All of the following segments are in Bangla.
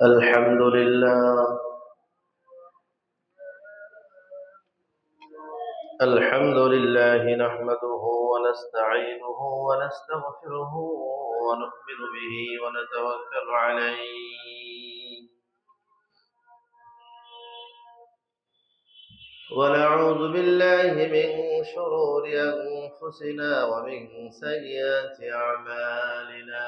الحمد لله. الحمد لله نحمده ونستعينه ونستغفره ونؤمن به ونتوكل عليه ونعوذ بالله من شرور أنفسنا ومن سيئات أعمالنا.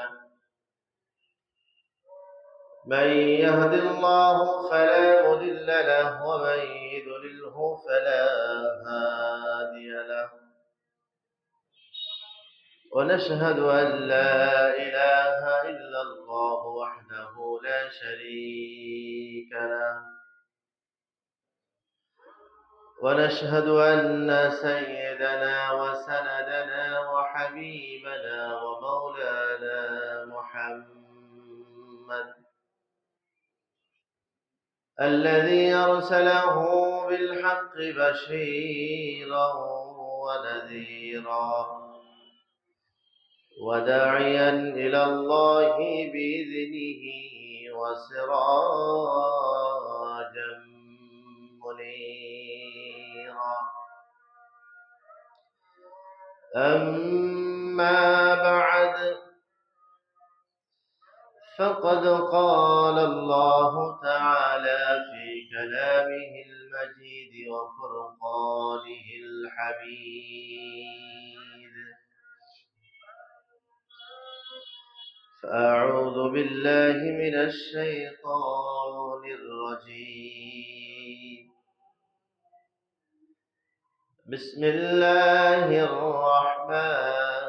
من يهد الله فلا مضل له ومن يضلله فلا هادي له. ونشهد أن لا إله إلا الله وحده لا شريك له. ونشهد أن سيدنا وسندنا وحبيبنا ومولانا محمد الذي أرسله بالحق بشيرا ونذيرا وداعيا إلى الله بإذنه وسراجا منيرا. أما بعد فقد قال الله تعالى في كلامه المجيد وفرقانه الحميد. فأعوذ بالله من الشيطان الرجيم. بسم الله الرحمن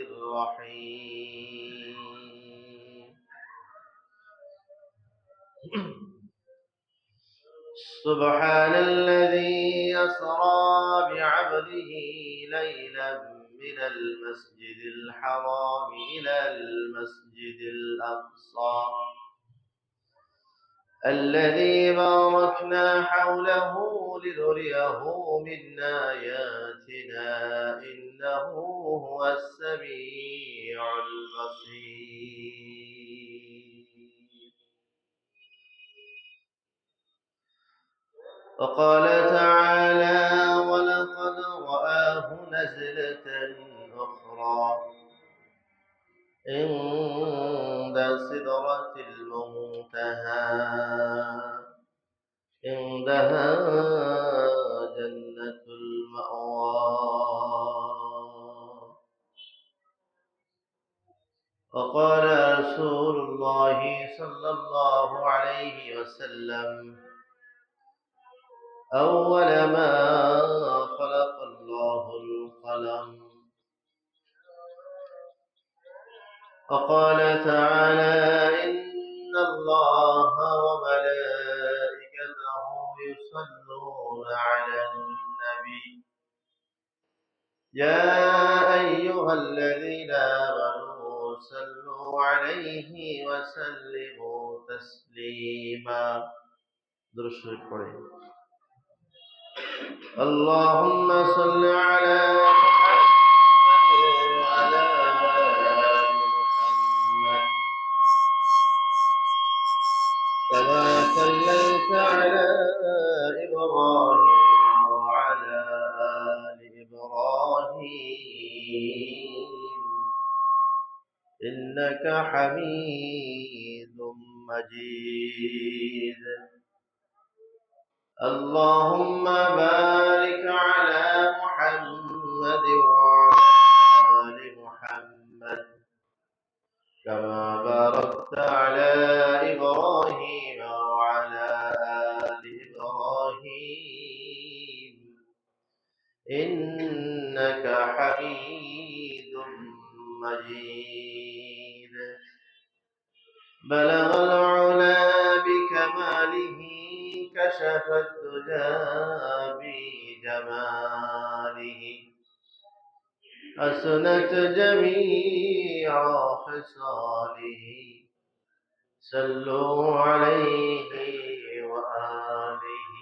الرحيم. سبحان الذي أسرى بعبده ليلا من المسجد الحرام إلى المسجد الأقصى الذي باركنا حوله لنريه من آياتنا إنه هو السميع البصير. وقال تعالى: ولقد رآه نزلة أخرى عند سدرة المنتهى عندها جنة المأوى. وقال رسول الله صلى الله عليه وسلم: أول ما خلق الله القلم. وقال تعالى: إن الله وملائكته يصلون على النبي يا أيها الذين آمنوا صلوا عليه وسلموا تسليما. درود شريف পড়ে। اللهم صل على محمد وعلى آل محمد كما صليت على إبراهيم وعلى آل إبراهيم إنك حميد مجيد. اللهم بارك على محمد وعلى آل محمد كما باركت على إبراهيم وعلى آل إبراهيم إنك حميد مجيد. بلغ العلا بكماله كشف الدجى بجماله حسنت جميع خصاله صلوا عليه وآله.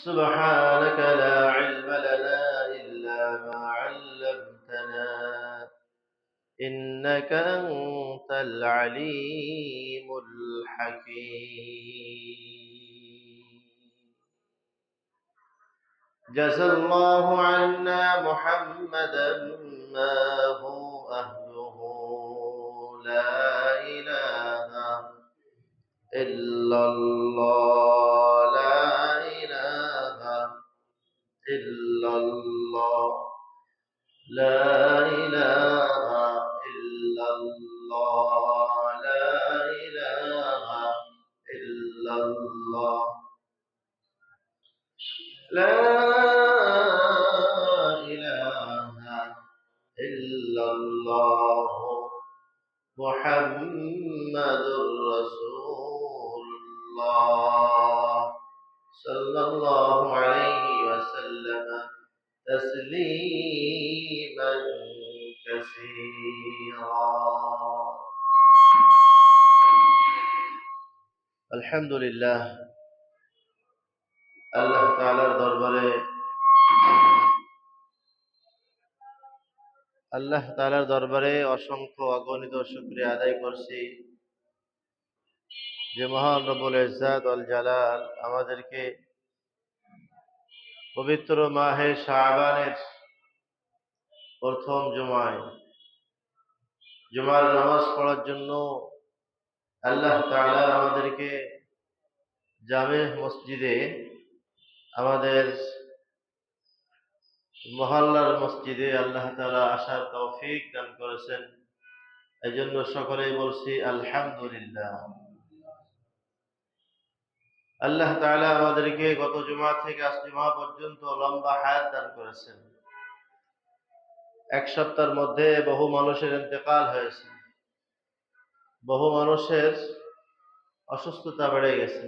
سبحانك لا علم لنا إلا ما علمتنا إنك أنت العليم الحكيم. جزى الله عنا محمدا ما هو أهله. لا إله إلا الله. لا إله إلا الله. لا إله إلا الله. لا إله إلا الله. لا إله إلا الله محمد رسول الله صلى الله عليه وسلم تسليما كثيرا. الحمد لله. আল্লাহ তাআলার দরবারে অসংখ্য অগণিত শুকরিয়া আদায় করছি যে মহান রব্বুল ইজ্জাত ওয়াল জালাল আমাদেরকে পবিত্র মাহে শাবানের প্রথম জুমার নামাজ পড়ার জন্য আল্লাহ তাআলা আমাদেরকে জামে মসজিদে, আমাদের মহল্লার মসজিদে আল্লাহ তাআলা আসার তৌফিক দান করেছেন। এজন্য সকলেই বলছি আলহামদুলিল্লাহ। আল্লাহ তাআলা আমাদেরকে গত জুমা থেকে আজ জুমা পর্যন্ত লম্বা হায়াত দান করেছেন। এক সপ্তাহের মধ্যে বহু মানুষের ইন্তেকাল হয়েছে, বহু মানুষের অসুস্থতা বেড়ে গেছে,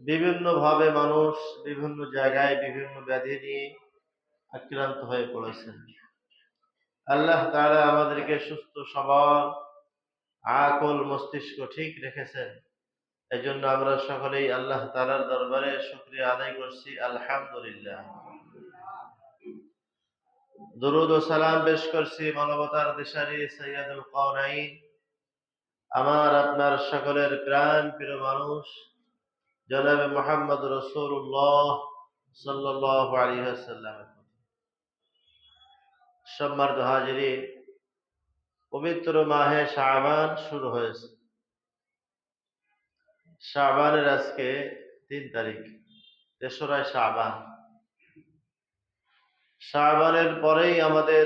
বিভিন্নভাবে মানুষ বিভিন্ন জায়গায় বিভিন্ন ব্যাধি নিয়ে আক্রান্ত হয়ে পড়েছেন। আল্লাহ তাআলা আমাদেরকে সুস্থ সবল আকল মস্তিষ্ক ঠিক রেখেছেন। এজন্য আমরা সকলেই আল্লাহ তাআলার দরবারে শুকরিয়া আদায় করছি আলহামদুলিল্লাহ। দরুদ ও সালাম পেশ করছি মানবতার দিশারি সাইয়্যিদুল কাওনাইন, আমার আপনার সকলের প্রাণ প্রিয় মানুষ জনাবে মুহাম্মদ রাসূলুল্লাহ সাল্লাল্লাহু আলাইহি ওয়াসাল্লাম। সম্মানিত হাজিরিন, পবিত্র মাহে শাবান শুরু হয়েছে। শাবানের আজকে 3 তারিখ, 3রা শাবান। শাবানের পরেই আমাদের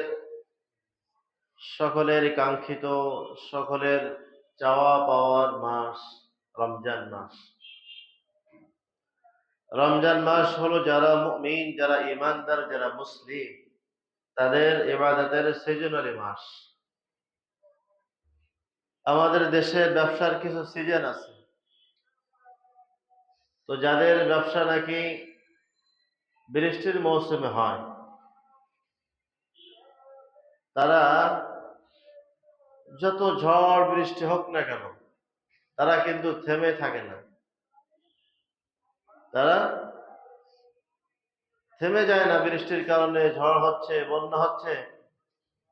সকলের কাঙ্ক্ষিত, সকলের চাওয়া পাওয়ার মাস রমজান মাস। রমজান মাস হলো যারা মুমিন, যারা ঈমানদার, যারা মুসলিম, তাদের ইবাদতের সিজনারি মাস। আমাদের দেশে ব্যবসার কিছু সিজন আছে, তো যাদের ব্যবসা নাকি বৃষ্টির মৌসুমে হয়, তারা যত ঝড় বৃষ্টি হোক না কেন তারা কিন্তু থেমে থাকে না, তারা থেমে যায় না। বৃষ্টির কারণে ঝড় হচ্ছে, বন্যা হচ্ছে,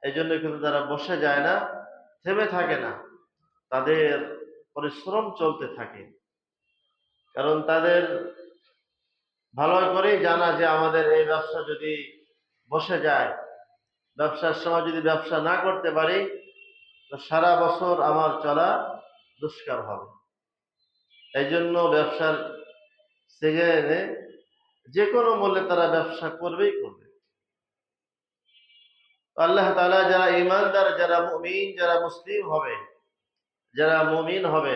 এই জন্য কিন্তু তারা বসে যায় না, থেমে থাকে না, তাদের পরিশ্রম চলতে থাকে। কারণ তাদের ভালো করেই জানা যে আমাদের এই ব্যবসা যদি বসে যায়, ব্যবসার সময় যদি ব্যবসা না করতে পারি, তো সারা বছর আমার চলা দুষ্কর হবে। এই জন্য ব্যবসার সিজনে যে কোনো মূল্যে তারা ব্যবসা করবেই করবে। আল্লাহ তাআলা যারা ঈমানদার, যারা মুমিন, যারা মুসলিম হবে, যারা মুমিন হবে,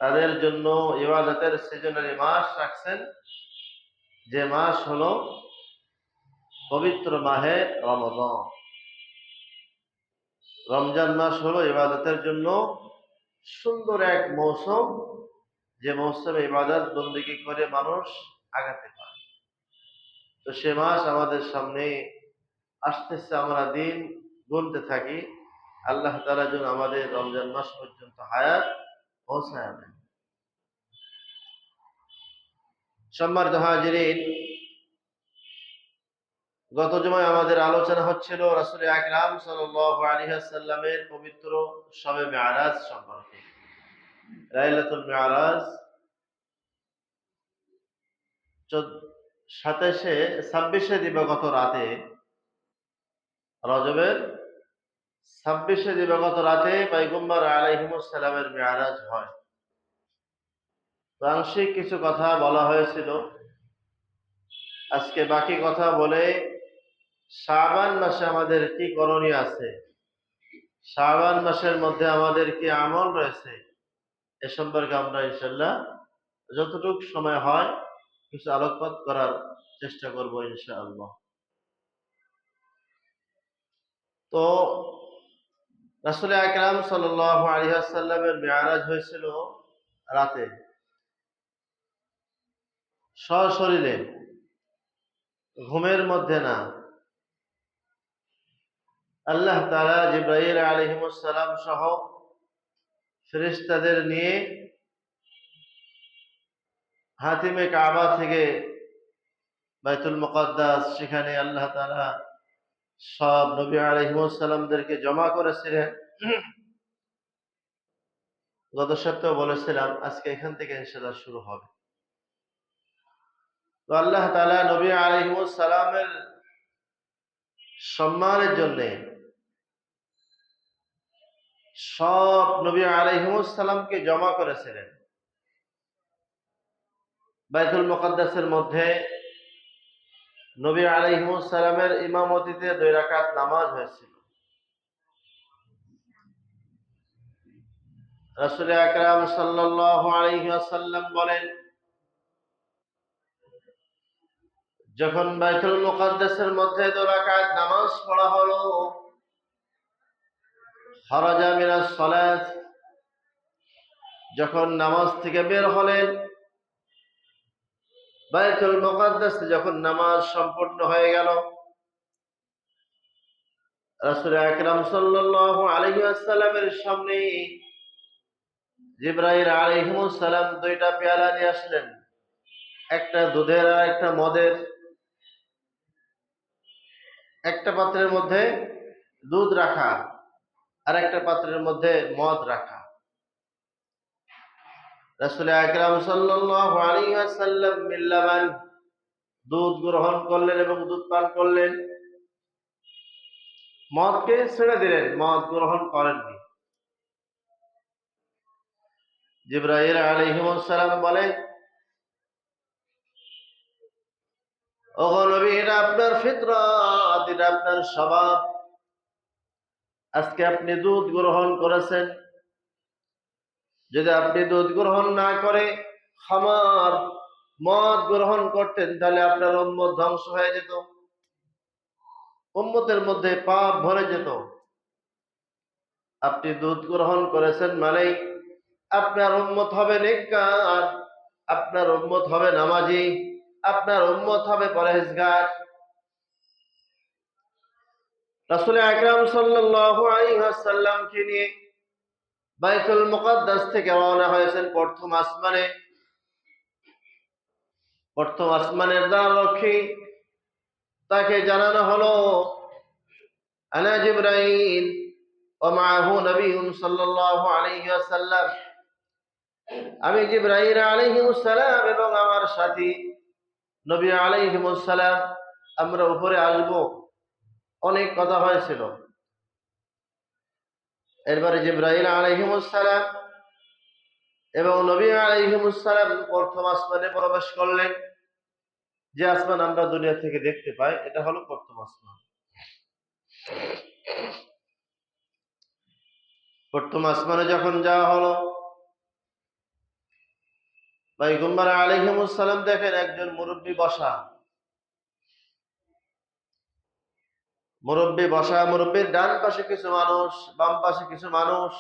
তাদের জন্য ইবাদতের সিজনারি মাস রাখছেন, যে মাস হলো পবিত্র মাহে রমজান। রমজান মাস হলো ইবাদতের জন্য সুন্দর এক মৌসুম, যে মৌসুমে ইবাদত বন্দেগী করে মানুষ আগাতে পারে। তো সে মাস আমাদের সামনে আসতেছে, আমরা দিন গুনতে থাকি। আল্লাহ তাআলা যেন আমাদের রমজান মাস পর্যন্ত হায়াত পৌঁছায় দেন। সম্মানিত হাজিরিন, গত জুমায় আমাদের আলোচনা হচ্ছিল রাসূল আকরাম সাল্লাল্লাহু আলাইহি ওয়াসাল্লামের পবিত্র শবে মেরাজ সম্পর্কে। লাইলাতুল মেরাজ 27 দিবাগত রাতে, রজবের 26 দিবাগত রাতে পয়গম্বর আলাইহিমুস সালামের মেরাজ হয়। আংশিক কিছু কথা বলা হয়েছিল, আজকে বাকি কথা বলে শাবান মাসে আমাদের কি করণীয় আছে, শাবান মাসের মধ্যে আমাদের কি আমল রয়েছে, এ সম্পর্কে আমরা ইনশাআল্লাহ যতটুকু সময় হয় কিছু আলোকপাত করার চেষ্টা করব ইনশাআল্লাহ। তো রাসূল আকরাম সাল্লাল্লাহু আলাইহি ওয়াসাল্লামের মেরাজ হয়েছিল রাতে, সশরীরে, ঘুমের মধ্যে না। আল্লাহ তাআলা জিবরাইল আলাইহিস সালাম সহ ফেরেশতাদের নিয়ে হাতিমে কাবা থেকে বাইতুল মুকাদ্দাস, সেখানে আল্লাহ তাআলা সব নবী আলাইহিস সালামদেরকে জমা করেছিলেন। গত সপ্তাহে বলেছিলাম আজকে এখান থেকে ইনশাআল্লাহ শুরু হবে। তো আল্লাহ তাআলা নবী আলাইহিস সালামের সম্মানের জন্য সব নবী আলাইহিস সালামকে জমা করেছিলেন বাইতুল মুকাদ্দাসের মধ্যে। নবী আলাইহিস সালামের ইমামতিতে 2 রাকাত নামাজ হয়েছিল। রাসূল আকরাম সাল্লাল্লাহু আলাইহি ওয়াসাল্লাম বলেন, যখন বাইতুল মুকাদ্দাসের মধ্যে 2 রাকাত নামাজ পড়া হলো, খারাজা মিনাস সালাত, যখন নামাজ থেকে বের হলেন, বাইতুল মুকাদ্দাসে যখন নামাজ সম্পূর্ণ হয়ে গেল, রাসূল আকরাম সাল্লাল্লাহু আলাইহি ওয়াসাল্লামের সামনে জিবরাইল আলাইহিস সালাম 2টা পেয়ালা নিয়ে আসলেন, একটা দুধের আর একটা মদের। একটা পাত্রের মধ্যে দুধ রাখা আর একটা পাত্রের মধ্যে মদ রাখা। রাসূল আকরাম সাল্লাল্লাহু আলাইহি ওয়াসাল্লাম মিল্লাবান, দুধ গ্রহণ করলেন এবং দুধ পান করলেন, মদকে ছেড়ে দিলেন, মদ গ্রহণ করেননি। জিবরাইল আলাইহিস সালাম বলেন, ওগো নবী, এটা আপনার ফিতরাত, এটা আপনার স্বভাব। আজকে আপনি দুধ গ্রহণ করেছেন, যদি আপনি দুধ গ্রহণ না করে খামার মদ গ্রহণ করতেন, তাহলে আপনার উম্মত ধ্বংস হয়ে যেত, উম্মতের মধ্যে পাপ ভরে যেত। আপনি দুধ গ্রহণ করেছেন মানেই আপনার উম্মত হবে নেককার, আপনার উম্মত হবে নামাজি, আপনার উম্মত হবে পরহেজগার। রাসূল আকরাম সাল্লাল্লাহু আলাইহি ওয়াসাল্লামকে নিয়ে বাইতুল মুকাদ্দাস থেকে রওনা হয়েছেন প্রথম আসমানে। প্রথম আসমানের দ্বাররক্ষী, তাকে জানানো হলো, আনা জিবরাইল ওয়া মাআহু নবিয়্যুন সাল্লাল্লাহু আলাইহি ওয়াসাল্লাম, আমি জিবরাইল আলাইহিস সালাম এবং আমার সাথী নবী আলাইহিস সালাম, আমরা উপরে আসব। অনেক কথা হয়েছিল। এরপরে জিবরাইল আলাইহিস সালাম এবং নবী আলাইহিস সালাম প্রথম আসমানে প্রবেশ করলেন। যে আসমান আমরা দুনিয়া থেকে দেখতে পাই, এটা হলো প্রথম আসমান। প্রথম আসমানে যখন যাওয়া হলো, পয়গম্বর আলাইহিস সালাম দেখেন একজন মুরব্বী বসা। মুরব্বী বসা, মুরব্বীর ডান পাশে কিছু মানুষ, বাম পাশে কিছু মানুষ।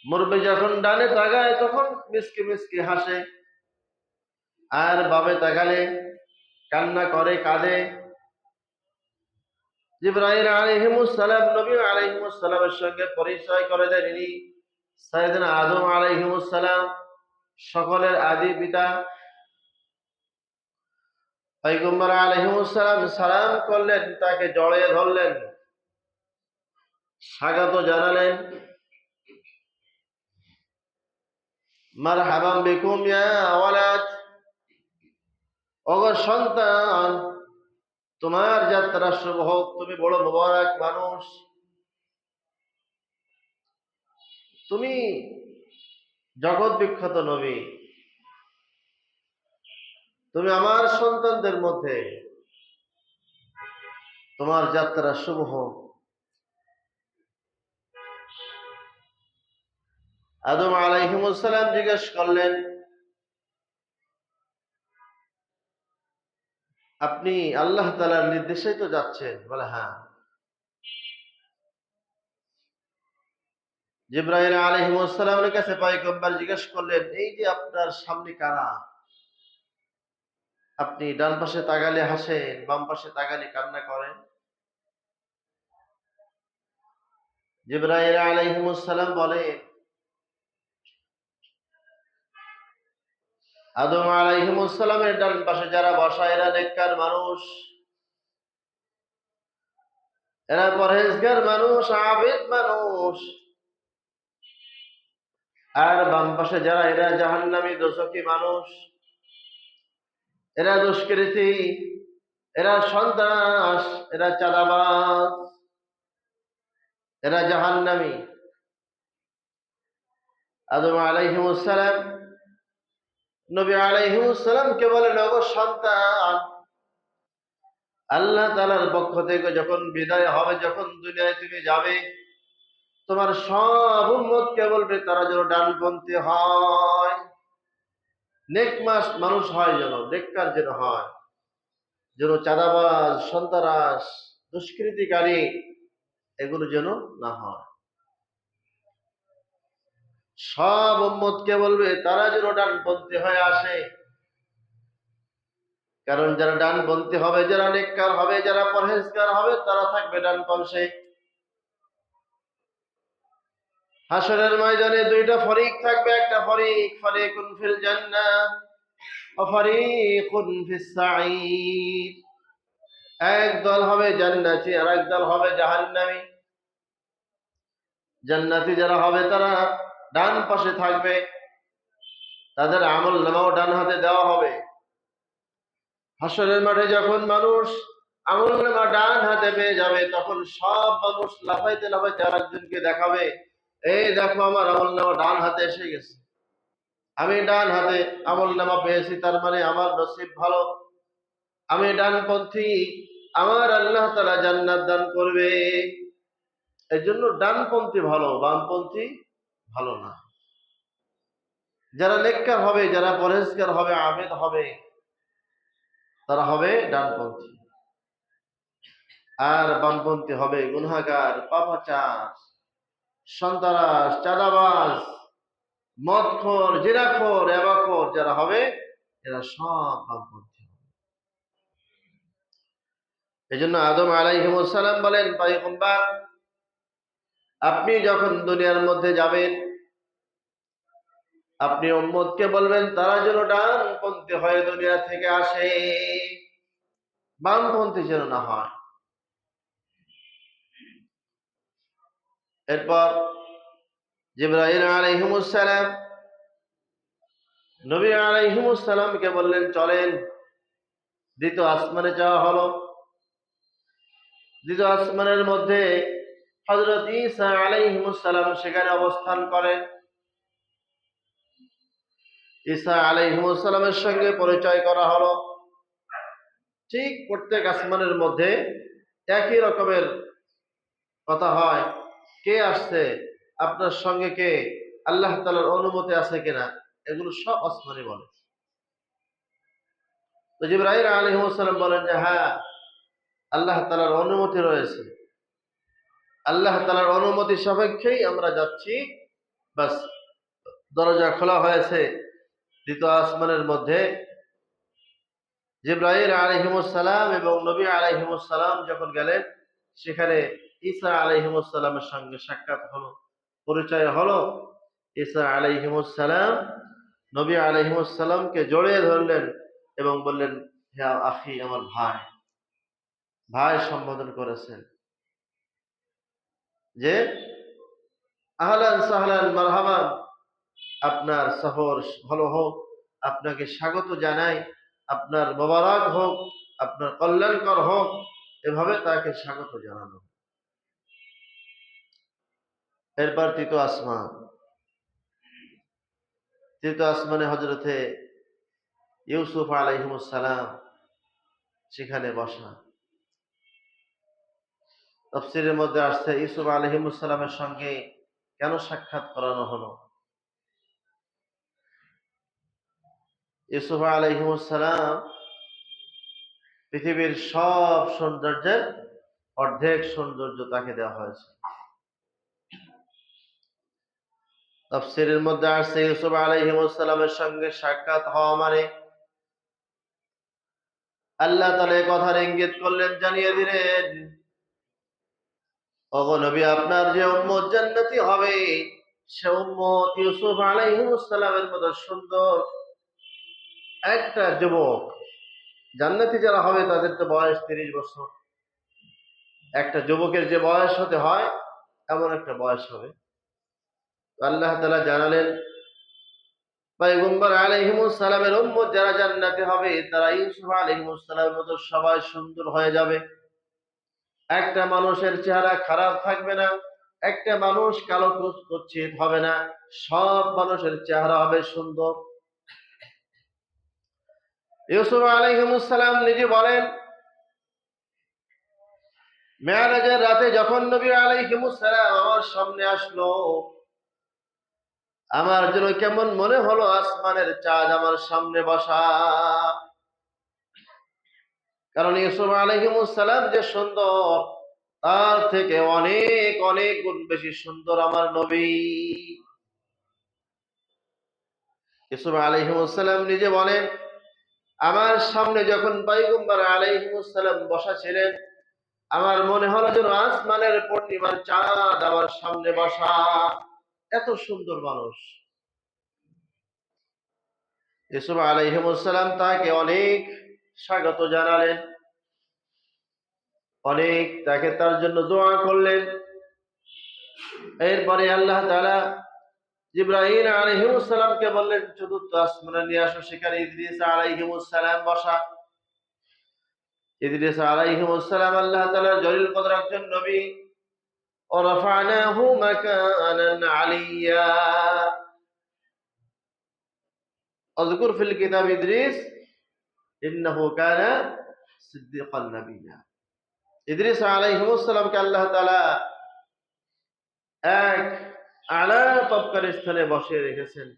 মুরব্বী যখন ডানে তাকায় তখন মিসকে মিসকে হাসে, আর বামে তাকালে কান্না করে, কাঁদে। জিবরাইল আলাইহিস সালাম নবী আলাইহিস সালামের সঙ্গে পরিচয় করে দেন, ইনি সাইয়েদনা আদম আলাইহিস সালাম, সকলের আদি পিতা। পয়গম্বর আলাইহিস সালাম সালাম করলেন, তাকে জড়িয়ে ধরলেন, স্বাগত জানালেন, মারহাবান বিকুম ইয়া ওয়ালাদ, ওগো সন্তান, তোমার যাত্রা শুভ হোক, তুমি বড় মোবারক মানুষ, তুমি জগৎ বিখ্যাত নবী, তুমি আমার সন্তানদের মধ্যে, তোমার যাত্রা শুভ হোক। আদম আলাইহিস সালাম জিজ্ঞেস করলেন, আপনি আল্লাহ তাআলার নির্দেশেই তো যাচ্ছেন? বলে হ্যাঁ। জিবরাইল আলাইহিস সালামের কাছে পয়গম্বর জিজ্ঞেস করলেন, এই যে আপনার সামনে কারা? আপনি ডান পাশে তাকালে হাসেন, বাম পাশে তাকালে কান্না করেন। জিবরাইল আলাইহিস সালাম বলে, আদম আলাইহিস সালামের ডান পাশে যারা বসা এরা নেককার মানুষ, এরা পরহেজগার মানুষ, আবেদ মানুষ। আর বাম পাশে যারা, এরা জাহান্নামী দোজখী মানুষ, এরা দুষ্কৃতী, এরা সন্ত্রাস, এরা চাঁদাবাজ, এরা জাহান্নামী। আদম আলাইহিস সালাম নবী আলাইহিস সালামকে বলেন, ওগো সন্তান, আল্লাহ তাআলার পক্ষ থেকে যখন বিদায় হবে, যখন দুনিয়ায় তুমি যাবে, তোমার সব উম্মতকে বলবে তারা যেন ডানপন্থী হয়, নেকমাস মানুষ হয়, যেন নেককার যেন হয়, যেন চাঁদাবাজ, সন্ত্রাস, দুষ্কৃতিকারী এগুলো যেন না হয়। সব উম্মতকে বলবে তারা যেন ডানপন্থী হয়ে আসে। কারণ যারা ডানপন্থী হবে, যারা নেককার হবে, যারা পরহেজগার হবে, তারা থাকবে ডানপন্থে। হাসরের ময়দানে দুইটা ফরিক থাকবে, একটা ফরিক ফারিকুন ফিল জান্নাহ ওয়া ফারিকুন ফিস সাঈদ। এক দল হবে জান্নাতি আর এক দল হবে জাহান্নামী। জান্নাতি যারা হবে তারা ডান পাশে থাকবে, তাদের আমল নামাও ডান হাতে দেওয়া হবে। হাসরের মাঠে যখন মানুষ আমল নামা ডান হাতে পেয়ে যাবে, তখন সব মানুষ লাফাইতে লাফাইতে আরেকজনকে দেখাবে, এই দেখো আমার আমল নামা ডান হাতে এসে গেছে, আমি ডান হাতে আমল নামা পেয়েছি, তার মানে আমার নসিব ভালো, আমি ডানপন্থী, আমার আল্লাহ তাআলা জান্নাত দান করবে। এই জন্য ডানপন্থী ভালো, বামপন্থী ভালো না। যারা নেককার হবে, যারা পরহেজগার হবে, আবেদ হবে, তারা হবে ডানপন্থী। আর বামপন্থী হবে গুনাহগার, পাপাচার, সন্ত্রাস, চাঁদাবাজ, মদখোর, জিনাখোর, এবাখোর যারা হবে, এরা সব বামপন্থী। এই জন্য আদম আলাইহিস সালাম বলেন, পয়গম্বর, আপনি যখন দুনিয়ার মধ্যে যাবেন, আপনি উম্মতকে বলবেন তারা যেন ডানপন্থী হয়ে দুনিয়া থেকে আসে, বামপন্থী যেন না হয়। এরপর জিবরাইল আলাইহিস সালাম নবী আলাইহিস সালামকে বললেন, চলেন, দ্বিতীয় আসমানে যাওয়া হলো। দ্বিতীয় আসমানের মধ্যে হযরত ঈসা আলাইহিস সালাম সেখানে অবস্থান করেন। ঈসা আলাইহিস সালামের সঙ্গে পরিচয় করা হলো। ঠিক প্রত্যেক আসমানের মধ্যে একই রকমের কথা হয়, কে আসছে, আপনার সঙ্গে কে, আল্লাহ তাআলার অনুমতি আছে কিনা, এগুলো সব আসমানে বলে। তো জিবরাইল আলাইহিস সালাম বলেন যে হ্যাঁ, আল্লাহ তাআলার অনুমতি রয়েছে, আল্লাহ তাআলার অনুমতি সাপেক্ষেই আমরা যাচ্ছি। বাস, দরজা খোলা হয়েছে দ্বিতীয় আসমানের মধ্যে। জিবরাইল আলাইহিস সালাম এবং নবী আলাইহিস সালাম যখন গেলেন, সেখানে ঈসা আলাইহিস সালামের সঙ্গে সাক্ষাৎ হলো, পরিচয় হলো। ঈসা আলাইহিস সালাম নবী আলাইহিস সালামকে জড়িয়ে ধরলেন এবং বললেন, হে আখি, আমার ভাই, ভাই সম্বোধন করেছেন যে আহলান সাহলান মারহাবান, আপনার সফর ভালো হোক, আপনাকে স্বাগত জানাই, আপনার মোবারক হোক, আপনার কল্যাণকর হোক, এভাবে তাকে স্বাগত জানানো। এরপর তৃতীয় আসমানে হযরতে ইউসুফ আলাইহিস সালাম সেখানে বসা। তাফসীরের মধ্যে আসছে ইউসুফ আলাইহিস সালামের সঙ্গে কেন সাক্ষাৎ করানো হলো। ইউসুফ আলাইহিস সালাম পৃথিবীর সব সৌন্দর্যের অর্ধেক সৌন্দর্য তাকে দেওয়া হয়েছে। তাফসীরের মধ্যে আসছে ইউসুফ আলাইহিস সালামের সঙ্গে সাক্ষাৎ হওয়া মানে আল্লাহ তাআলা এই কথার ইঙ্গিত করলেন, জানিয়ে দিলেন, ওগো নবী, আপনার যে উম্মত জান্নাতি হবে সে উম্মত ইউসুফ আলাইহিস সালামের মতো সুন্দর একটা যুবক। জান্নাতি যারা হবে তাদের তো বয়স 30 বছর। একটা যুবকের যে বয়স হতে হয় এমন একটা বয়স হবে। আল্লাহ তাআলা জানালেন, পয়গম্বর আলাইহিস সালামের উম্মত যারা জান্নাতে হবে তারা ইউসুফ আলাইহিস সালামের মতো সবাই সুন্দর হয়ে যাবে। একটা মানুষের চেহারা খারাপ থাকবে না, একটা মানুষ কালো কুৎসিত হবে না, সব মানুষের চেহারা হবে সুন্দর। ইউসুফ আলাইহিস সালাম নিজে বলেন, মেরাজের রাতে যখন নবী আলাইহিস সালাম আমার সামনে আসলো, আমার যেন কেমন মনে হলো আসমানের চাঁদ আমার সামনে বসা। কারণ ইউসুফ আলাইহিস সালাম যে সুন্দর, তার থেকে অনেক অনেক গুণ বেশি সুন্দর আমার নবী। ইউসুফ আলাইহিস সালাম নিজে বলেন, আমার সামনে যখন পয়গম্বর আলাইহিস সালাম বসা ছিলেন, আমার মনে হলো যেন আসমানের পূর্ণিমার চাঁদ আমার সামনে বসা। এত সুন্দর মানুষ। ইউসুফ আলাইহিস সালাম তাকে অনেক স্বাগত জানালেন, অনেক তাকে তার জন্য দোয়া করলেন। এরপরে আল্লাহ তাআলা জিবরাইল আলাইহিস সালামকে বললেন, চতুর্থ আসমানে নিয়ে আসো, সেখানে ইদ্রিস আলাইহিস সালাম বসা। ইদ্রিস আলাইহিস সালাম আল্লাহ তাআলার জলিল কদর একজন নবী। ওয়ারাফানাহু মাকানান আলিয়্যা। আযকুর ফিল কিতাব ইদ্রিস ইন্নাহু কানা সিদ্দীকান নাবিয়্যা। ইদ্রিস আলাইহিস সালামকে আল্লাহ তাআলা এক আলা তবকার স্থানে বসিয়ে রেখেছেন।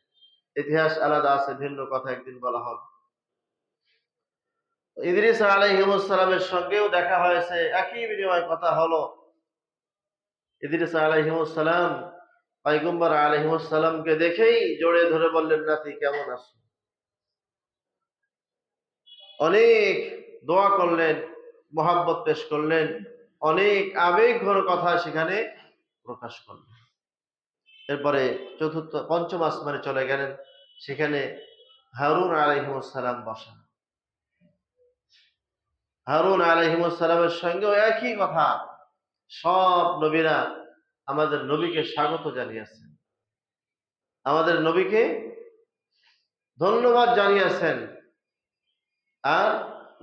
ইতিহাস আলাদা আছে, ভিন্ন কথা একদিন বলা হবে। ইদ্রিস আলাইহিস সালামের সঙ্গেও দেখা হয়েছে, একই বিনিময় কথা হলো। ইদ্রিস আলাইহিস সালাম পয়গম্বর আলাইহিস সালামকে দেখেই জড়িয়ে ধরে বললেন, নাতি কেমন আছো? অনেক দোয়া করলেন, মহাব্বত পেশ করলেন, অনেক আবেগ ঘন কথা সেখানে প্রকাশ করলেন। এরপরে পঞ্চম আসমানে চলে গেলেন, সেখানে হারুন আলাইহিস সালাম বসা। হারুন আলাইহিস সালামের সঙ্গেও একই কথা। সব নবীরা আমাদের নবীকে স্বাগত জানিয়েছেন, আমাদের নবীকে ধন্যবাদ জানিয়েছেন, আর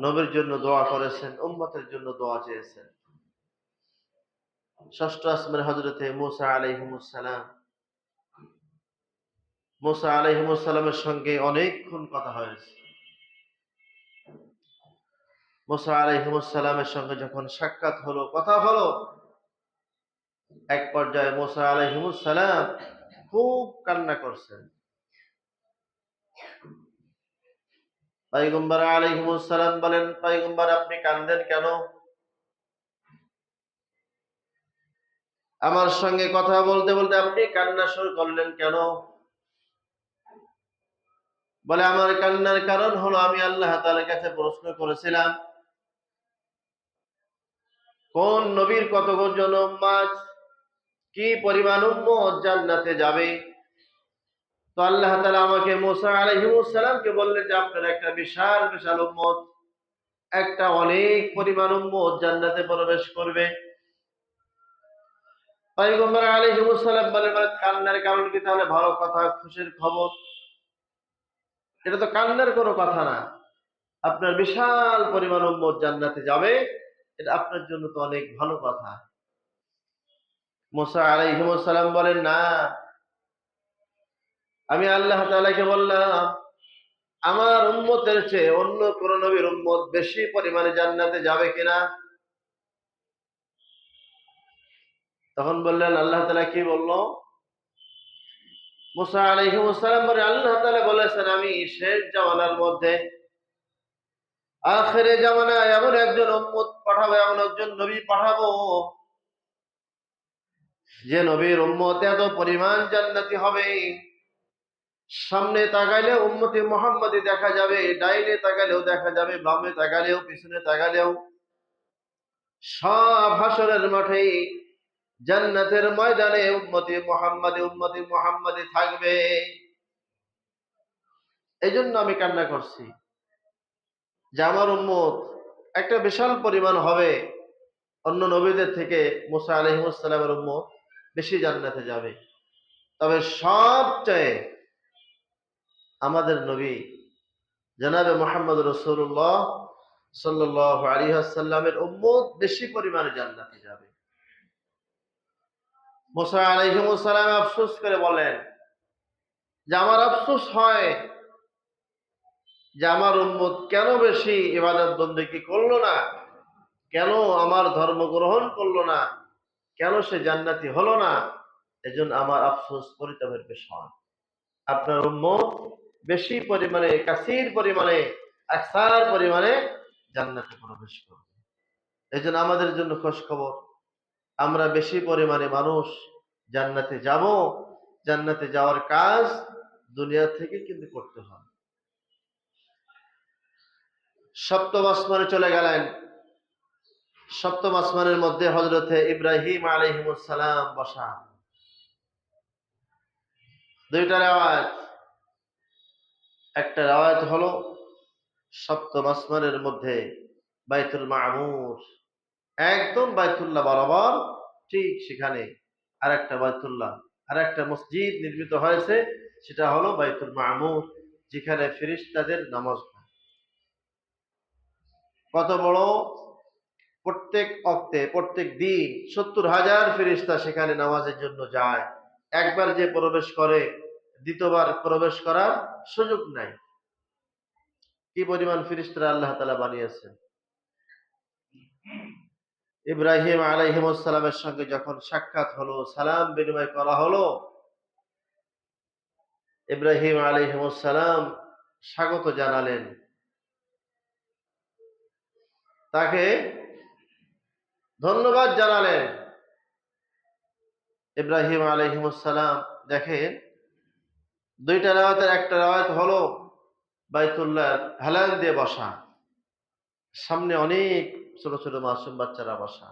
নবীর জন্য দোয়া করেছেন, উম্মতের জন্য দোয়া চেয়েছেন। ষষ্ঠ আসমানে হযরতে মূসা আলাইহিস সালাম, মূসা আলাইহিস সালামের সঙ্গে অনেকক্ষণ কথা হয়েছে। মূসা আলাইহিস সালামের সঙ্গে যখন সাক্ষাৎ হলো, কথা হলো, এক পর্যায়ে মূসা আলাইহিস সালাম খুব কান্না করছেন। পয়গম্বর আলাইহিস সালাম বলেন, পয়গম্বর আপনি কাঁদেন কেন? আমার সঙ্গে কথা বলতে বলতে আপনি কান্না শুরু করলেন কেন? বলে, আমার কান্নার কারণ হলো আমি আল্লাহ তাআলার কাছে প্রশ্ন করেছিলাম, কোন নবীর কতজন উম্মত, কি পরিমাণ উম্মত জান্নাতে যাবে। তো আল্লাহ তাআলা আমাকে মূসা আলাইহিস সালামকে বললেন যে আপনার একটা বিশাল বিশাল উম্মত, একটা অনেক পরিমাণ উম্মত জান্নাতে প্রবেশ করবে। পয়গম্বর আলাইহিস সালাম বলেন, কান্নার কারণ কি? তাহলে ভালো কথা, খুশির খবর। এটা তো কান্নার কোনো কথা না। আপনার বিশাল পরিমাণ উম্মত জান্নাতে যাবে, এটা আপনার জন্য তো অনেক ভালো কথা। মুসা আলাইহিস সালাম বলেন, না, আমি আল্লাহ তাআলাকে বললাম আমার উম্মতের চেয়ে অন্য কোন নবীর উম্মত বেশি পরিমাণে জান্নাতে যাবে কিনা। তখন বললেন, আল্লাহ তাআলা কি বলল? মুসা আলাইহিস সালাম বলেন, আল্লাহ তাআলা বলেছেন আমি শেষ জামানার মধ্যে, আখিরে জামানায় এমন একজন উম্মত পাঠাবো, এমন একজন নবী পাঠাবো, যে নবীর উম্মত এত পরিমাণ জান্নাতি হবে, সামনে তাকাইলে উম্মতি মুহাম্মাদি দেখা যাবে, ডাইনে তাকালেও দেখা যাবে, বামে তাকালেও, পিছনে তাকালেও, সব হাসরের মাঠে জান্নাতের ময়দানে উম্মতি মুহাম্মাদি থাকবে। এই জন্য আমি কান্না করছি যে আমার উম্মত একটা বিশাল পরিমাণ হবে, অন্য নবীদের থেকে মুসা আলাইহিস সালামের উম্মত বেশি জান্নাতে যাবে। তবে সবচেয়ে আমাদের নবী জনাবে মুহাম্মদ রাসূলুল্লাহ সাল্লাল্লাহু আলাইহি ওয়াসাল্লামের উম্মত বেশি পরিমাণে জান্নাতে যাবে। মুসা আলাইহিস সালাম আফসোস করে বলেন যে আমার আফসোস হয় যে আমার উম্মত কেন বেশি ইবাদত বন্দেগী করলো না, কেন আমার ধর্ম গ্রহণ করলো না, কেন সে জান্নাতি হলো না। এজন্য আমার আফসোস, পরিতাপের বিষয়। আপনার উম্মত বেশি পরিমাণে, কাসির পরিমাণে, আকসার পরিমাণে জান্নাতে প্রবেশ করবে। এজন্য আমাদের জন্য খোঁজ খবর, আমরা বেশি পরিমাণে মানুষ জান্নাতে যাব। জান্নাতে যাওয়ার কাজ দুনিয়া থেকে কিন্তু করতে হবে। সপ্তম আসমানে চলে গেলেন। সপ্তম আসমানের মধ্যে হযরতে ইব্রাহিম আলাইহিস সালাম বসা। দুইটা রিওয়ায়াত। একটা রিওয়ায়াত হলো সপ্তম আসমানের মধ্যে বাইতুল মামুর, একদম বাইতুল্লাহ বরাবর, ঠিক সেখানে আরেকটা বাইতুল্লাহ, আরেকটা মসজিদ নির্মিত হয়েছে, সেটা হলো বাইতুল মামুর, যেখানে ফেরেশতাদের নামাজ হয়। কত বড়! প্রত্যেক অক্তে, প্রত্যেক দিন ৭০,০০০ ফেরেশতা সেখানে নামাজের জন্য যায়। একবার যে প্রবেশ করে দ্বিতীয়বার প্রবেশ করার সুযোগ নাই। কি পরিমাণ ফেরেশতা আল্লাহ তাআলা বানিয়েছেন। ইব্রাহিম আলাইহিস সালামের সঙ্গে যখন সাক্ষাৎ হলো, সালাম বিনিময় করা হলো, ইব্রাহিম আলাইহিস সালাম স্বাগত জানালেন, তাকে ধন্যবাদ জানালেন। ইব্রাহিম আলাইহিস সালাম দেখেন, দুইটা রাওয়াতের একটা রাওয়াত হলো বাইতুল্লাহ হেলান দিয়ে বসা, সামনে অনেক ছোট ছোট মাসুম বাচ্চারা বসা।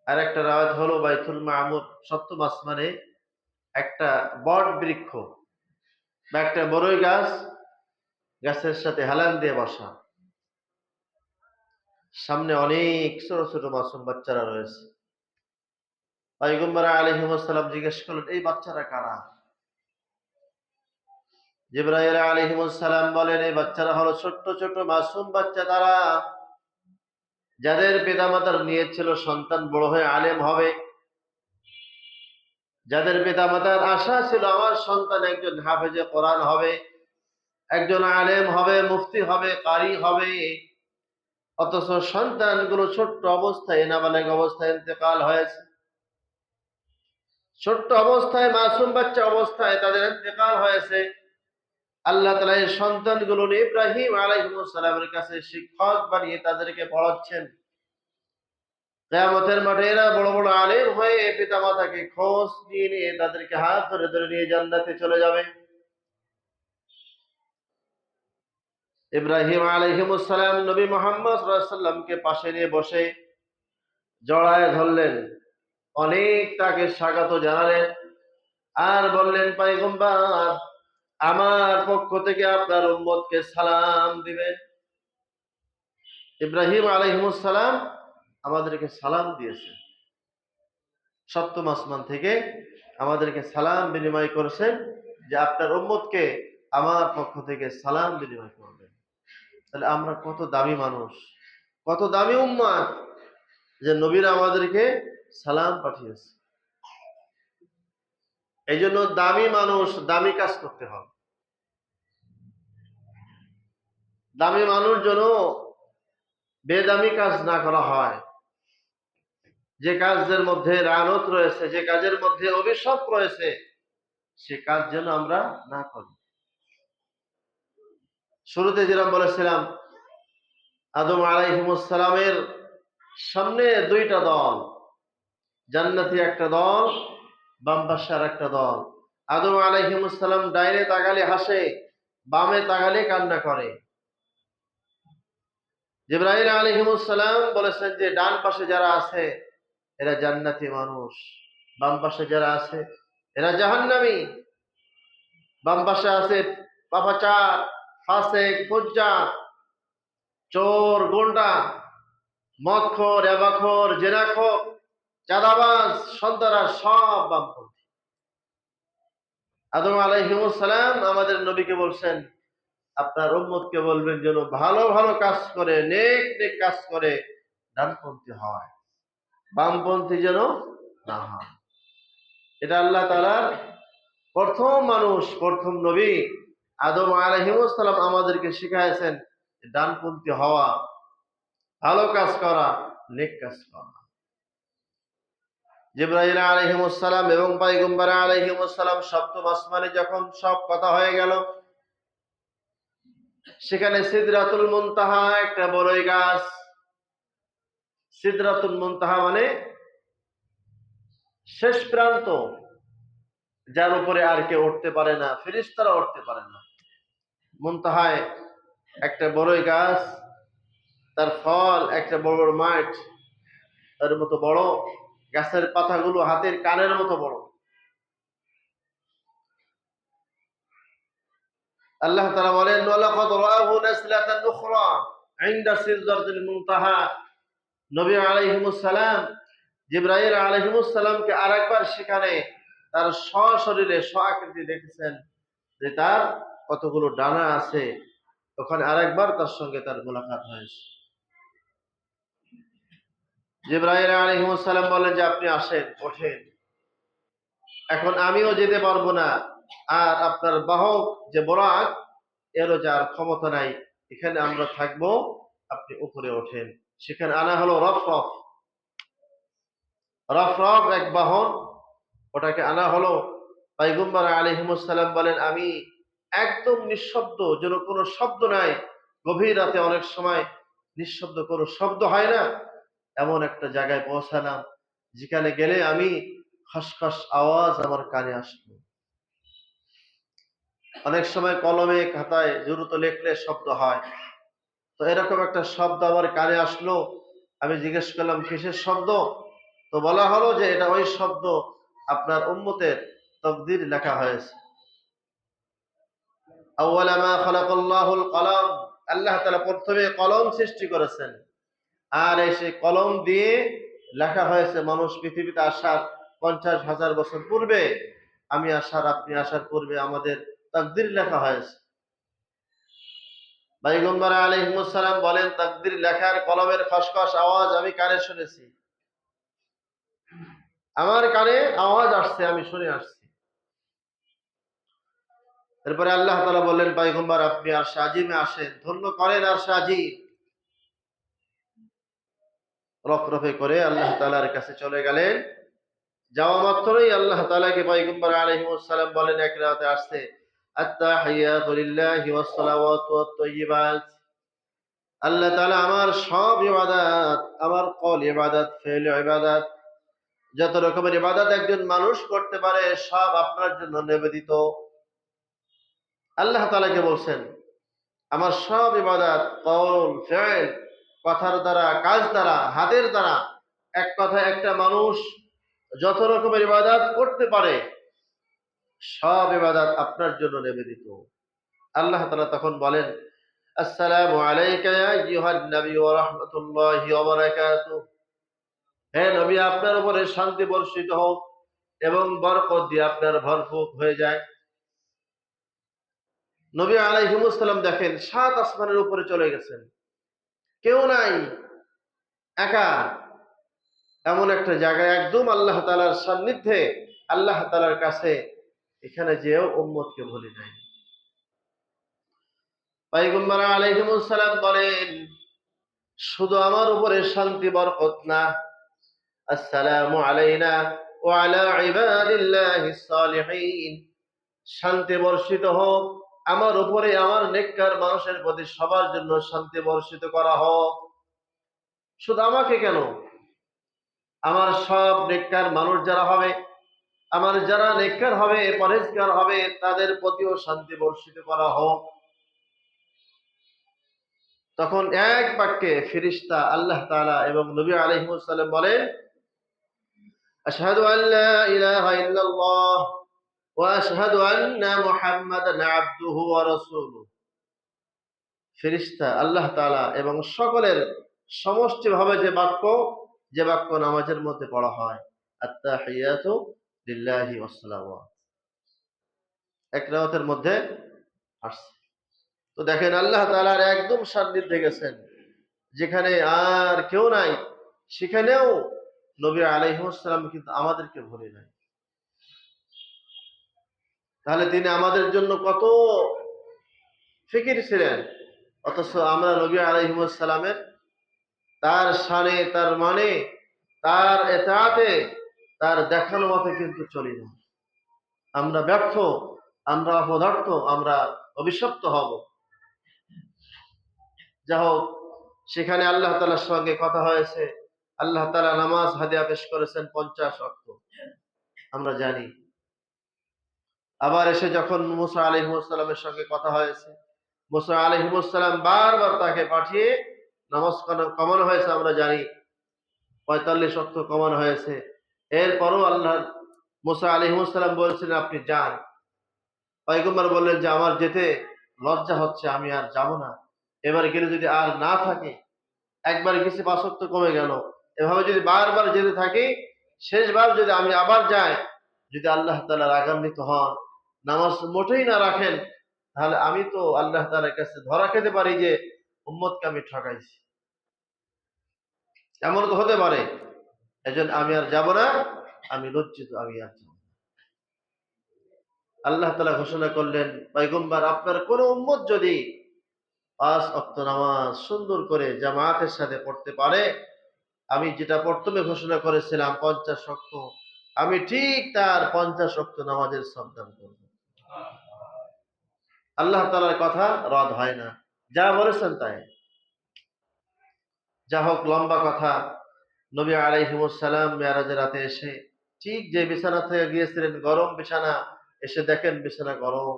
আর একটা রাওয়াত হলো বাইতুল মামুর, সপ্তম আসমানে একটা বট বৃক্ষ বা একটা বড়ই গাছ, গাছের সাথে হেলান দিয়ে বসা, সামনে অনেক ছোট ছোট মাসুম বাচ্চারা রয়েছে। পয়গম্বর আলাইহিস সালাম জিজ্ঞেস করলেন, এই বাচ্চারা কারা? জিবরাইল আলাইহিস সালাম বলেন, এই বাচ্চারা হলো ছোট্ট ছোট মাসুম বাচ্চা, তারা যাদের পিতামাতার নিয়ত ছিল সন্তান বড় হয়ে আলেম হবে, যাদের পিতামাতার আশা ছিল আমার সন্তান একজন হাফেজে কোরআন হবে, একজন আলেম হবে, মুফতি হবে, কারি হবে, অথচ সন্তানগুলো ছোট্ট অবস্থায়, নাবালেগ অবস্থায় ইন্তেকাল হয়েছে। ছোট্ট অবস্থায়, মাসুম বাচ্চা অবস্থায় তাদের ইন্তেকাল হয়েছে। আল্লাহ তাআলা এই সন্তানগুলো ইব্রাহিম আলাইহিস সালামের কাছে শিক্ষক বানিয়ে তাদেরকে পড়াচ্ছেন। কিয়ামতের মাঠে এরা বড় বড় আলেম হয়ে পিতামাতাকে খোঁজ নিয়ে নিয়ে তাদেরকে হাত ধরে ধরে নিয়ে জান্নাতে চলে যাবে। ইব্রাহিম আলাইহিস সালাম নবী মুহাম্মদ সাল্লাল্লাহু আলাইহি ওয়াসাল্লামকে পাশে নিয়ে বসে জড়ায় ধরলেন, অনেক তাকে স্বাগত জানালেন, আর বললেন, পয়গম্বর, আমার পক্ষ থেকে আপনার উম্মতকে সালাম দিবেন। ইব্রাহিম আলাইহিস সালাম আমাদেরকে সালাম দিয়েছেন, সপ্তম আসমান থেকে আমাদেরকে সালাম বিনিময় করেছেন যে আপনার উম্মতকে আমার পক্ষ থেকে সালাম বিনিময় করবেন। তাহলে আমরা কত দামি মানুষ, কত দামি উম্মত যে নবীরা আমাদেরকে সালাম পাঠিয়েছে। এই জন্য দামি মানুষ দামি কাজ করতে হবে। দামি মানুষ যেন বেদামি কাজ না করা হয়। যে কাজের মধ্যে লানত রয়েছে, যে কাজের মধ্যে অভিশাপ রয়েছে, সে কাজ যেন আমরা না করি। শুরুতে যেরকম বলেছিলাম, আদম আলাইহিস সালামের সামনে দুইটা দল, জান্নাতি একটা দল, বাম পাশে আর একটা দল। আদম আলাইহিস সালাম ডাইনে তাকালে হাসে, বামে তাকালে কান্না করে। জিবরাইল আলাইহিস সালাম বলেছেন যে ডান পাশে যারা আছে এরা জান্নাতি মানুষ, বাম পাশে যারা আছে এরা জাহান্নামী। বাম পাশে আছে পাপাচার, ফাসেক, ফুজ্জার, চোর, গুন্ডা, মদখোর, এবাখোর, জেনাখোর, চাঁদাবাজ, সন্তানরা সব বামপন্থী। আদম আলাইহিস সালাম আমাদের নবীকে বলছেন আপনার উম্মতকে বলবেন যেন ভালো ভালো কাজ করে, নেক নেক কাজ করে ডানপন্থী হয়, বামপন্থী যেন না হয়। এটা আল্লাহ তাআলার প্রথম মানুষ, প্রথম নবী আদম আলাইহিস সালাম আমাদেরকে শিখাইছেন ডানপন্থী হওয়া, ভালো কাজ করা, নেক কাজ করা। জিবরাইল আলাইহিস সালাম এবং পয়গম্বর আলাইহিস সালাম সপ্তম আসমানে যখন সব কথা হয়ে গেল, সেখানে সিদরাতুল মুনতাহা একটা বড়ই গাছ। সিদরাতুল মুনতাহা মানে শেষ প্রান্ত, যার উপরে আর কেউ উঠতে পারে না, ফেরেশতারা উঠতে পারে না। মুনতাহায় একটা বড়ই গাছ, তার ফল একটা বড় বড় মাঠ, তার মতো বড়, গাছের পাতাগুলো হাতের কানের মতো বড়। আল্লাহ তাআলা বলেন ওয়ালাকাদ রাআহু নাসলাতান উখরা ইনদা সিদরাতিল মুনতাহা। নবী আলাইহিস সালাম জিবরাইল আলাইহিস সালামকে আরেকবার সেখানে তার সশরীরে স্ব-আকৃতি দেখেছেন যে তার কতগুলো ডানা আছে। ওখানে আরেকবার তার সঙ্গে তার মোলাকাত হয়েছে। জিবরাইল আলাইহিস সালাম বলেন যে আপনি আসেন, ওঠেন, এখন আমিও যেতে পারবো না, আর আপনার বাহক যে বোরাক এরও যার ক্ষমতা নাই, এখানে আমরা থাকবো, আপনি উপরে ওঠেন। সেখানে আনা হলো রফরফ। রফরফ এক বাহন, ওটাকে আনা হলো। পয়গম্বর আলাইহিস সালাম বলেন আমি একদম নিঃশব্দ, যেন কোনো শব্দ নাই, গভীর রাতে অনেক সময় নিঃশব্দ কোনো শব্দ হয় না, এমন একটা জায়গায় পৌঁছালাম যেখানে গেলে আমি খসখস আওয়াজ আমার কানে আসলো। অনেক সময় কলমে খাতায় দ্রুত লিখলে শব্দ হয়, তো এরকম একটা শব্দ আমার কানে আসলো। আমি জিজ্ঞেস করলাম কিসের শব্দ? তো বলা হলো যে এটা ওই শব্দ, আপনার উম্মতের তাকদীর লেখা হয়েছে। আউয়ালা মা খালাকাল্লাহুল কলম, আল্লাহ তাআলা প্রথমে কলম সৃষ্টি করেছেন, আর সেই কলম দিয়ে লেখা হয়েছে মানুষ পৃথিবীতে আসার 50,000 বছর পূর্বে, আমি আসার, আপনি আসার পূর্বে আমাদের তাকদীর লেখা হয়েছে। পয়গম্বর আলাইহিস সালাম বলেন তাকদীর লেখার কলমের খসখস আওয়াজ আমি কানে শুনেছি, আমার কানে আওয়াজ আসছে, আমি শুনে আসছি। এরপরে আল্লাহ তাআলা বললেন পয়গম্বর আপনি আরশে আজিমে আসেন, ধন্য করেন আরশে আজিম। রফরফে করে আল্লাহ তাআলার কাছে চলে গেলেন। যাওয়া মাত্রই আল্লাহ তাআলাকে পয়গম্বর আলাইহিস সালাম বলেন, এক রাতে আসছে আত-তাহিয়াতু লিল্লাহি ওয়াস সালাওয়াতু ওয়াত তাইয়্যিবাত। আল্লাহ তাআলা আমার সব ইবাদত, আমার কল ইবাদত, ফেল ইবাদত, যত রকমের ইবাদত একজন মানুষ করতে পারে সব আপনার জন্য নিবেদিত। আল্লাহ তাআলাকে বলছেন আমার সব ইবাদত, কওল, ফেল, কথার দ্বারা, কাজ দ্বারা, হাতের দ্বারা, এক কথায় একটা মানুষ যত রকমের ইবাদত করতে পারে সব ইবাদত আপনার জন্য নিবেদিত। আল্লাহ তাআলা তখন বলেন আসসালামু আলাইকা ইয়া আইয়ুহান নবী ওয়া রাহমাতুল্লাহি ওয়া বারাকাতুহু। হে নবী, আপনার উপরে শান্তি বর্ষিত হোক এবং বরকত দিয়ে আপনার ভরপুর হয়ে যায়। নবী আলাইহিস সালাম দেখেন ৭ আসমানের উপরে চলে গেছেন, কেউ নাই, একা এমন একটা জায়গায় একদম আল্লাহ তাআলার সান্নিধ্যে, আল্লাহ তাআলার কাছে, এখানে যেও উম্মতকে ভুলে নাই। পয়গম্বর আলাইহিস সালাম বলেন, শুধু আমার উপরে শান্তি বরকত না, আসসালামু আলাইনা ওয়া আলা ইবাদিল্লাহিস সালিহিন, শান্তি বর্ষিত হোক আমার উপরে, আমার নেককার মানুষের প্রতি, সবার জন্য শান্তি বর্ষিত করা হোক। শুধু আমাকে কেন, আমার সব নেককার মানুষ যারা হবে, আমার যারা নেককার হবে, পরহেজগার হবে, তাদের প্রতিও শান্তি বর্ষিত করা হোক। তখন এক বাক্যে ফেরেশতা, আল্লাহ তাআলা এবং নবী আলাইহিস সালাম বলেন, আশহাদু আল্লা ইলাহা ইল্লাল্লাহ ওয়া আশহাদু আন্না মুহাম্মাদান আবদুহু ওয়া রাসূলুহু। ফেরেশতা, আল্লাহ তাআলা এবং সকলের সমষ্টিভাবে যে বাক্য নামাজের মধ্যে পড়া হয়, আত-তাহিয়াতু লিল্লাহি ওয়াস সালাওয়াত, এক রাওয়াতের মধ্যে আসছে। তো দেখেন আল্লাহ তাআলার একদম সান্নিধ্যে গেছেন, যেখানে আর কেউ নাই, সেখানেও নবী আলাইহিস সালাম কিন্তু আমাদেরকে ভুলে নাই। তাহলে তিনি আমাদের জন্য কত ফিকির ছিলেন, অথচ আমরা নবী আলাইহিস সালামের, তার শানে, তার মানে, তার এতাআতে, তার দেখানো মতে কিন্তু চলি না। আমরা ব্যর্থ, আমরা অপদার্থ, আমরা অভিশপ্ত হব। যা হোক, সেখানে আল্লাহ তাআলার সঙ্গে কথা হয়েছে। আল্লাহ তাআলা নামাজ হাদিয়া পেশ করেছেন 50 ওয়াক্ত, আমরা জানি। আবার এসে যখন মুসা আলাইহিস সালামের সঙ্গে কথা হয়েছে, মুসা আলাইহিস সালাম বারবার তাকে পাঠিয়ে নামাজ কমানো হয়েছে, আমরা জানি 45 ওয়াক্ত কমানো হয়েছে। এরপরও আল্লাহ, মুসা আলাইহিস সালাম বলছিলেন আপনি যান। পয়গম্বর বললেন যে আমার যেতে লজ্জা হচ্ছে, আমি আর যাব না। এবার গেলে যদি আর না থাকে, একবার গেছি 5 ওয়াক্ত কমে গেল, এভাবে যদি বারবার যেতে থাকি, শেষবার যদি আমি আবার যাই, যদি আল্লাহ তাআলা রাগান্বিত হন, নামাজ মোটেই না রাখেন, তাহলে আমি তো আল্লাহ তাআলার কাছে ধরা খেতে পারি যে উম্মতকে আমি ঠকাইছি। এমন তো হতে পারে। এজন্য আমি আর যাব না, আমি লজ্জিত, আমি আর যাব না। আল্লাহ তাআলা ঘোষণা করলেন, পয়গম্বর আপনার কোন উম্মত যদি 5 ওয়াক্ত নামাজ সুন্দর করে জামাতের সাথে পড়তে পারে, আমি যেটা প্রথমে ঘোষণা করেছিলাম 50 ওয়াক্ত, আমি ঠিক তার 50 ওয়াক্ত নামাজের সবদান করব। আল্লাহ তাআলার কথা রদ হয় না, যা বলেছেন তাই। যা হোক, লম্বা কথা। নবী আলাইহিস সালাম মেরাজের রাতে এসে ঠিক যে বিছানা থেকে গিয়েছিলেন, গরম বিছানা, এসে দেখেন বিছানা গরম।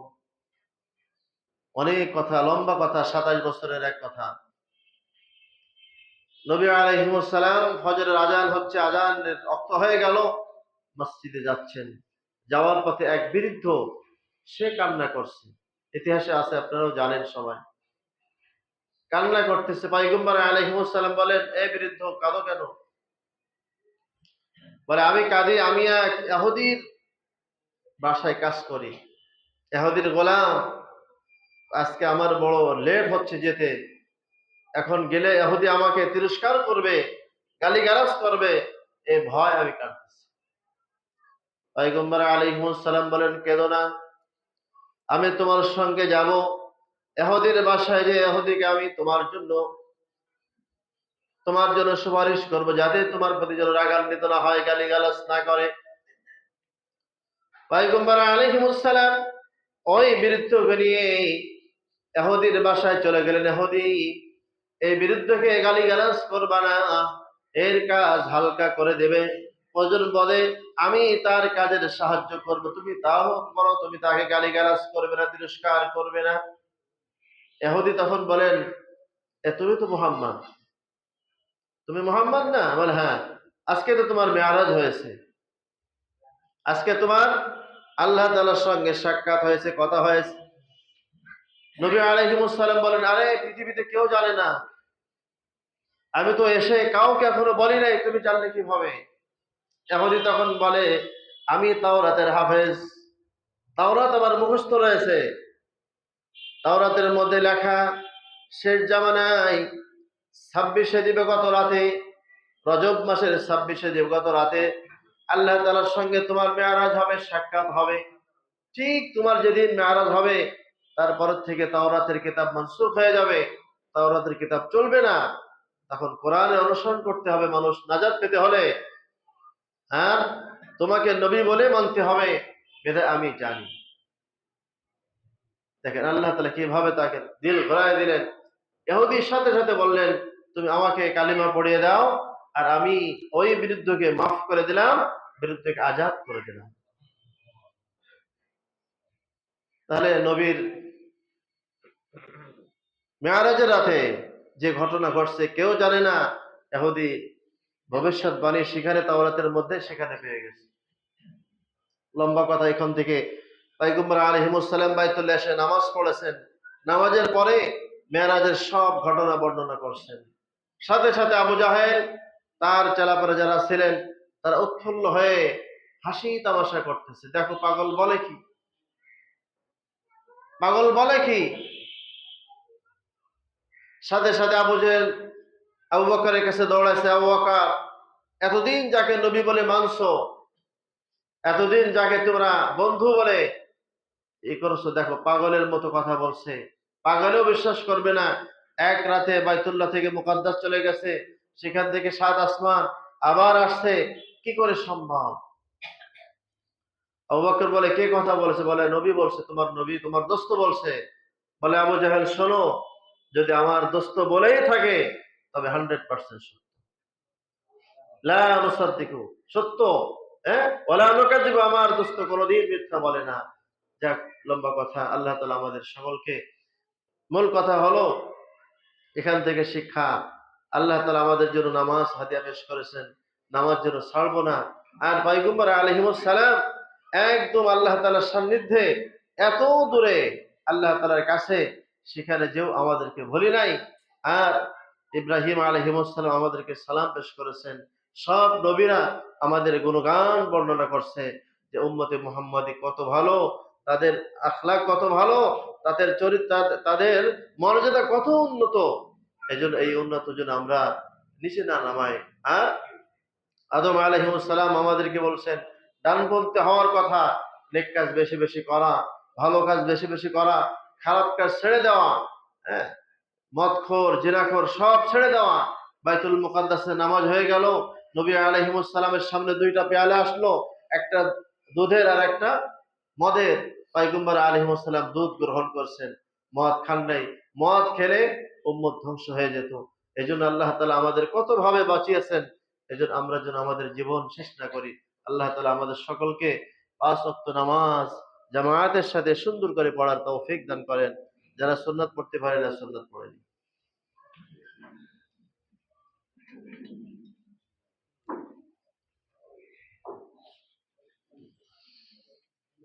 অনেক কথা, লম্বা কথা, 27 বছরের এক কথা। নবী আলাইহিস সালাম, ফজরের আজান হচ্ছে, আজানের ওয়াক্ত হয়ে গেল, মসজিদে যাচ্ছেন। যাওয়ার পথে এক বৃদ্ধ, সে কান্না করছে। ইতিহাসে আছে, আপনারাও জানেন সবাই। কান্না করতেছে। পয়গম্বর আলাইহিস সালাম বলেন, এ বৃদ্ধ, কাঁদো কেন? বলে, আমি কাঁদি, আমি এক ইহুদির বাসায় কাজ করি, ইহুদির গোলাম। আজকে আমার বড় লেট হচ্ছে যেতে। এখন গেলে ইহুদি আমাকে তিরস্কার করবে, গালিগালাজ করবে, এই ভয় আমি কাঁদতেছি। পয়গম্বর আলাইহিস সালাম বলেন, কেঁদো না, আমি তোমার সঙ্গে যাব ইহুদির বাসায়, যে ইহুদিকে আমি তোমার জন্য সুপারিশ করব, যাতে তোমার প্রতি যেন রাগান্বিত না হয়, গালিগালাজ না করে। পয়গম্বর আলাইহিস সালাম ওই বৃদ্ধকে নিয়ে ইহুদির বাসায় চলে গেলেন। ইহুদি এই বৃদ্ধকে গালিগালাজ করবা না, এর কাজ হালকা করে দেবে। প্রয়োজন বলে আমি তার কাজের সাহায্য করব, তুমি তাও করো, তুমি তাকে গালিগালাজ করবে না, তিরস্কার করবে না। ইহুদি তখন বলেন, এ তুমি তো মুহাম্মদ, তুমি মুহাম্মদ না? বলে, হ্যাঁ। আজকে তো তোমার মেরাজ হয়েছে, আজকে তোমার আল্লাহ তাআলার সঙ্গে সাক্ষাৎ হয়েছে, কথা হয়েছে। নবী আলাইহিস সালাম বলেন, আরে পৃথিবীতে কেউ জানে না, আমি তো এসে কাউকে এখনো বলি নাই, তুমি জানলে কিভাবে? ইহুদী তখন বলে, আমি তাওরাতের হাফেজ, তাওরাত আমার মুখস্থ রয়েছে। তাওরাতের মধ্যে লেখা, শেষ জামানায় 26শে দিবগত রাতে, রজব মাসের 26শে দিবগত রাতে আল্লাহ তাআলার সঙ্গে তোমার মেরাজ হবে, সাক্ষাৎ হবে। ঠিক তোমার যেদিন মেরাজ হবে তারপর থেকে তাওরাতের কিতাব মানসুখ হয়ে যাবে, তাওরাতের কিতাব চলবে না। তখন কোরআনের অনুসরণ করতে হবে মানুষ নাজাত পেতে হলে। আর তোমাকে নবী বলে মানতে হবে, এটা আমি জানি। দেখেন আল্লাহ তাআলা কিভাবে তাকে দিল ঘোরায় দিলেন। ইহুদির সাথে সাথে বললেন, তুমি আমাকে কালিমা পড়িয়ে দাও, আর আমি ওই বিরুদ্ধকে মাফ করে দিলাম, বিরুদ্ধকে আজাদ করে দিলাম। তাহলে নবীর মেরাজের রাতে যে ঘটনা ঘটছে কেউ জানে না। ইহুদি ভবিষ্যৎবাণী সেখানে তাওরাতের মধ্যে সেখানে পেয়ে গেছে। লম্বা কথা, এখান থেকে পয়গম্বর আলাইহিস সালাম বাইতুল্লাহ এসে নামাজ পড়েছেন, নামাজের পরে মেরাজের সব ঘটনা বর্ণনা করছেন। সাথে সাথে আবু জাহেল তার চেলাপরে যারা ছিলেন তারা উৎফুল্ল হয়ে হাসি তামাশা করতেছে, দেখো পাগল বলে কি, পাগল বলে কি। সাথে সাথে আবু জেহেল আবু বকরের কাছে দৌড়াইছে, আবু বকর, এতদিন যাকে নবী বলে মানছো, এতদিন যাকে তোমরা বন্ধু বলে ই করছো, দেখো পাগলের মতো কথা বলছে, পাগলেও বিশ্বাস করবে না। এক রাতে বাইতুল্লাহ থেকে মুকাদ্দাস চলে গেছে, সেখান থেকে 7 আসমান আবার আসছে, কি করে সম্ভব? আবু বকর বলে, কে কথা বলেছে? বলে নবী বলছে, তোমার নবী, তোমার দোস্ত বলছে। বলে আবু জাহেল, শোনো, যদি আমার দোস্ত বলেই থাকে তবে 100% সত্য, লা নুসাদ্দিকু, সত্য। হ্যাঁ, ওয়ালা নুকাযিবু, আমার দোস্ত কোনোদিন মিথ্যা বলে না। যাক, লম্বা কথা, আল্লাহ তাআলা আমাদের সকলকে, মূল কথা হলো এখান থেকে শিক্ষা, আল্লাহ তাআলা আমাদের জন্য নামাজ হাদিয়া পেশ করেছেন, নামাজ যেন ছাড়বো না। আর পয়গম্বর আলাইহিস সালাম একদম আল্লাহ তাআলার সান্নিধ্যে, এত দূরে আল্লাহ তাআলার কাছে, সেখানে যেও আমাদেরকে ভুলি নাই। আর ইব্রাহিম আলাইহিস সালাম আমাদেরকে সালাম পেশ করেছেন। সব নবীরা আমাদের গুণগান বর্ণনা করছে যে উম্মতে মুহাম্মাদি কত ভালো, তাদের আখলাক কত ভালো, তাদের চরিত্র, তাদের মর্যাদা কত উন্নত। এজন্য এই উন্নত জন্য আমরা নিচে না নামাই। আর আদম আলাইহিস সালাম আমাদেরকে বলছেন ডানপন্থী হওয়ার কথা, নেক কাজ বেশি বেশি করা, ভালো কাজ বেশি বেশি করা, খারাপ কাজ ছেড়ে দেওয়া। হ্যাঁ, মদখোর জিনাখোর সব ছেড়ে দেওয়া। বাইতুল মুকাদ্দাসে নামাজ হয়ে গেল, নবী আলাইহিস সালামের সামনে 2টা পেয়ালা আসলো, একটা দুধের আর একটা মদের। পয়গম্বর আলাইহিস সালাম দুধ গ্রহণ করছেন, মদ খান নাই। মদ খেলে উম্মত ধ্বংস হয়ে যেত। এজন্য আল্লাহ তাআলা আমাদের কত ভাবে বাঁচিয়েছেন। এজন্য আমরা যেন আমাদের জীবন শেষ না করি। আল্লাহ তাআলা আমাদের সকলকে 5 ওয়াক্ত নামাজ জামায়াতের সাথে সুন্দর করে পড়ার তৌফিক দান করেন। যারা সুন্নাত পড়তে পারে না, সুন্নাত পড়েন।